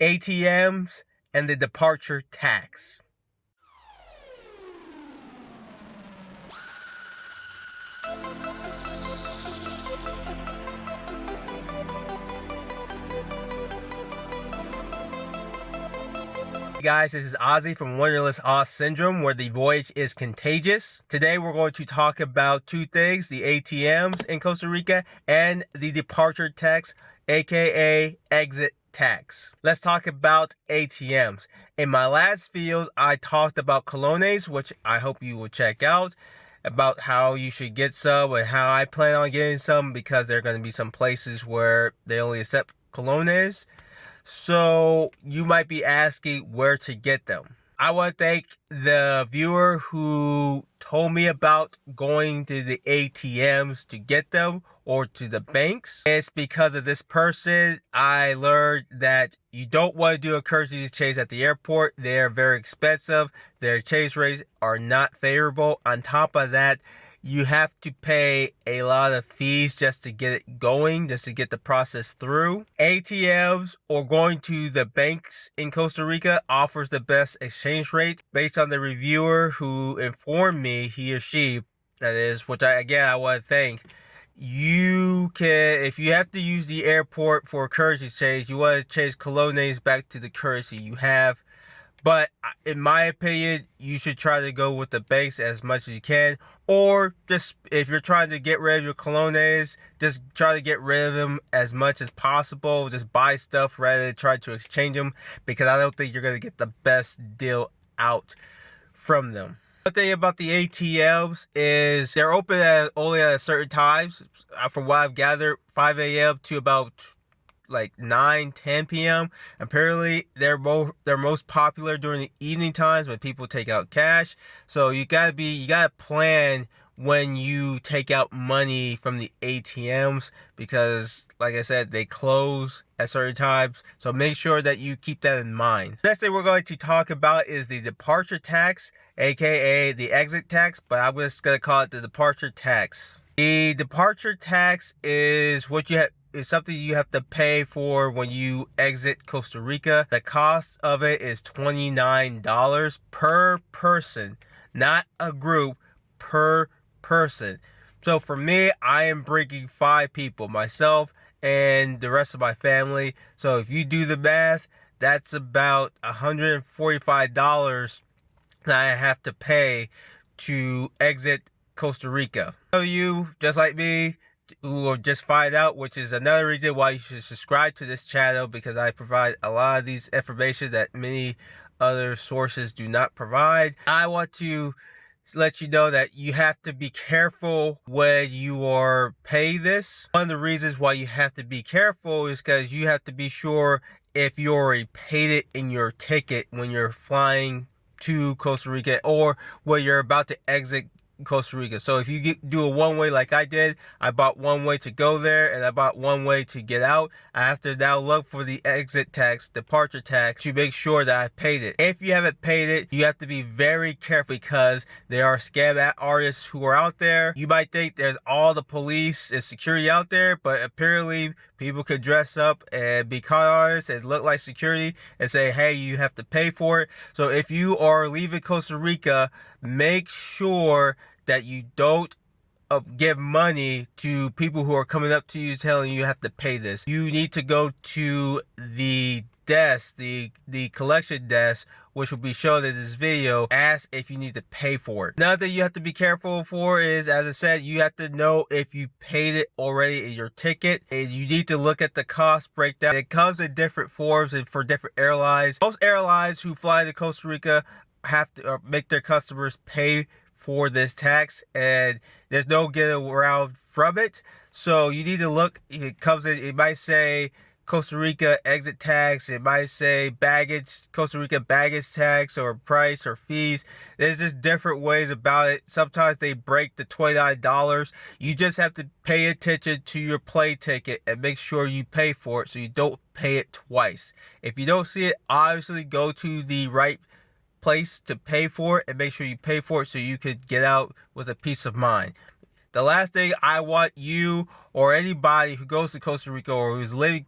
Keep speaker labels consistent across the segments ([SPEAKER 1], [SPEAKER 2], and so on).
[SPEAKER 1] ATMs and the departure tax. Hey guys, this is Ozzy from Wanderlust Syndrome, where the voyage is contagious. Today we're going to talk about two things: the ATMs in Costa Rica and the departure tax, aka exit tax. Let's talk about ATMs. In my last video, I talked about colónes, which I hope you will check out, about how you should get some and how I plan on getting some, because there are going to be some places where they only accept colónes. So you might be asking where to get them. I want to thank the viewer who told me about going to the ATMs to get them, or to the banks. It's because of this person I learned that you don't want to do a currency exchange at the airport. They're very expensive. Their exchange rates are not favorable. On top of that, you have to pay a lot of fees just to get it going, just to get the process through. ATMs or going to the banks in Costa Rica offers the best exchange rate based on the reviewer who informed me, he or she, that is, which I want to thank. You can, if you have to use the airport for a currency exchange, you want to change colónes back to the currency you have. But in my opinion, you should try to go with the banks as much as you can. Or just, if you're trying to get rid of your colónes, just try to get rid of them as much as possible. Just buy stuff rather than try to exchange them, because I don't think you're going to get the best deal out from them. One thing about the ATMs is they're open only at certain times. From what I've gathered, 5 a.m. to about like 9-10 p.m. Apparently they're most popular during the evening times when people take out cash. So you gotta plan when you take out money from the ATMs, because like I said, they close at certain times. So make sure that you keep that in mind. Next thing we're going to talk about is the departure tax, aka the exit tax, but I'm just gonna call it the departure tax. The departure tax is something you have to pay for when you exit Costa Rica. The cost of it is $29 per person, not a group, per person. So for me, I am bringing 5 people, myself and the rest of my family. So if you do the math, that's about $145 that I have to pay to exit Costa Rica. So you, just like me, who will just find out, which is another reason why you should subscribe to this channel, because I provide a lot of these information that many other sources do not provide. I want to let you know that you have to be careful when you are paying this. One of the reasons why you have to be careful is because you have to be sure if you already paid it in your ticket when you're flying to Costa Rica, or when you're about to exit Costa Rica. So if you do a one-way like I did, I bought one way to go there and I bought one way to get out. I have to now look for the exit tax, departure tax, to make sure that I paid it. If you haven't paid it, you have to be very careful, because there are scam artists who are out there. You might think there's all the police and security out there, but apparently people could dress up and be con artists and look like security and say, hey, you have to pay for it. So if you are leaving Costa Rica, make sure that you don't give money to people who are coming up to you telling you have to pay this. You need to go to the desk, the collection desk, which will be shown in this video. Ask if you need to pay for it. Another thing you have to be careful for is, as I said, you have to know if you paid it already in your ticket, and you need to look at the cost breakdown. It comes in different forms and for different airlines. Most airlines who fly to Costa Rica have to make their customers pay for this tax, and there's no getting around from it. So you need to look. It comes in, it might say Costa Rica exit tax, it might say Costa Rica baggage tax, or price, or fees. There's just different ways about it. Sometimes they break the $29. You just have to pay attention to your plane ticket and make sure you pay for it, so you don't pay it twice. If you don't see it, obviously go to the right place to pay for it and make sure you pay for it, so you could get out with a peace of mind. The last thing I want you or anybody who goes to Costa Rica or who's leaving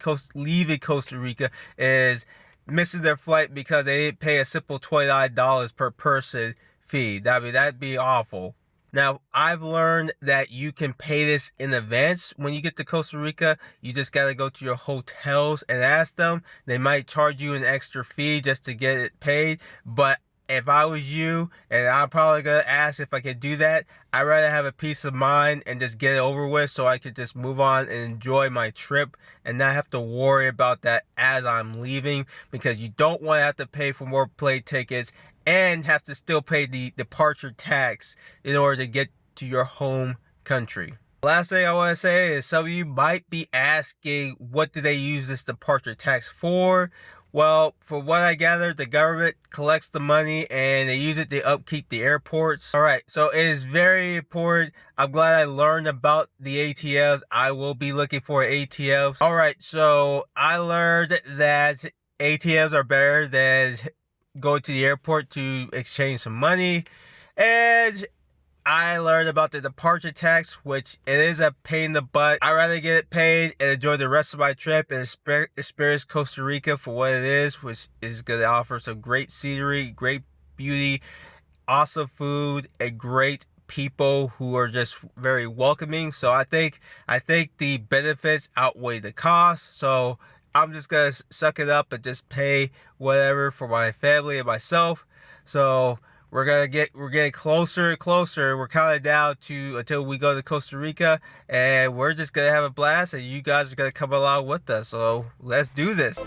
[SPEAKER 1] Costa Rica is missing their flight because they didn't pay a simple $29 per person fee. That'd be awful. Now, I've learned that you can pay this in advance when you get to Costa Rica. You just got to go to your hotels and ask them. They might charge you an extra fee just to get it paid. But if I was you, and I'm probably going to ask if I could do that, I'd rather have a peace of mind and just get it over with so I could just move on and enjoy my trip and not have to worry about that as I'm leaving, because you don't want to have to pay for more plane tickets and have to still pay the departure tax in order to get to your home country. Last thing I want to say is some of you might be asking, what do they use this departure tax for? Well, from what I gathered, the government collects the money and they use it to upkeep the airports. All right, so it is very important. I'm glad I learned about the ATMs. I will be looking for ATMs. All right, so I learned that ATMs are better than go to the airport to exchange some money, and I learned about the departure tax, which it is a pain in the butt. I'd rather get it paid and enjoy the rest of my trip and experience Costa Rica for what it is, which is going to offer some great scenery, great beauty, awesome food, and great people who are just very welcoming. So I think the benefits outweigh the cost. So I'm just gonna suck it up and just pay whatever for my family and myself. So we're getting closer and closer. We're counting down to until we go to Costa Rica, and we're just gonna have a blast, and you guys are gonna come along with us. So let's do this.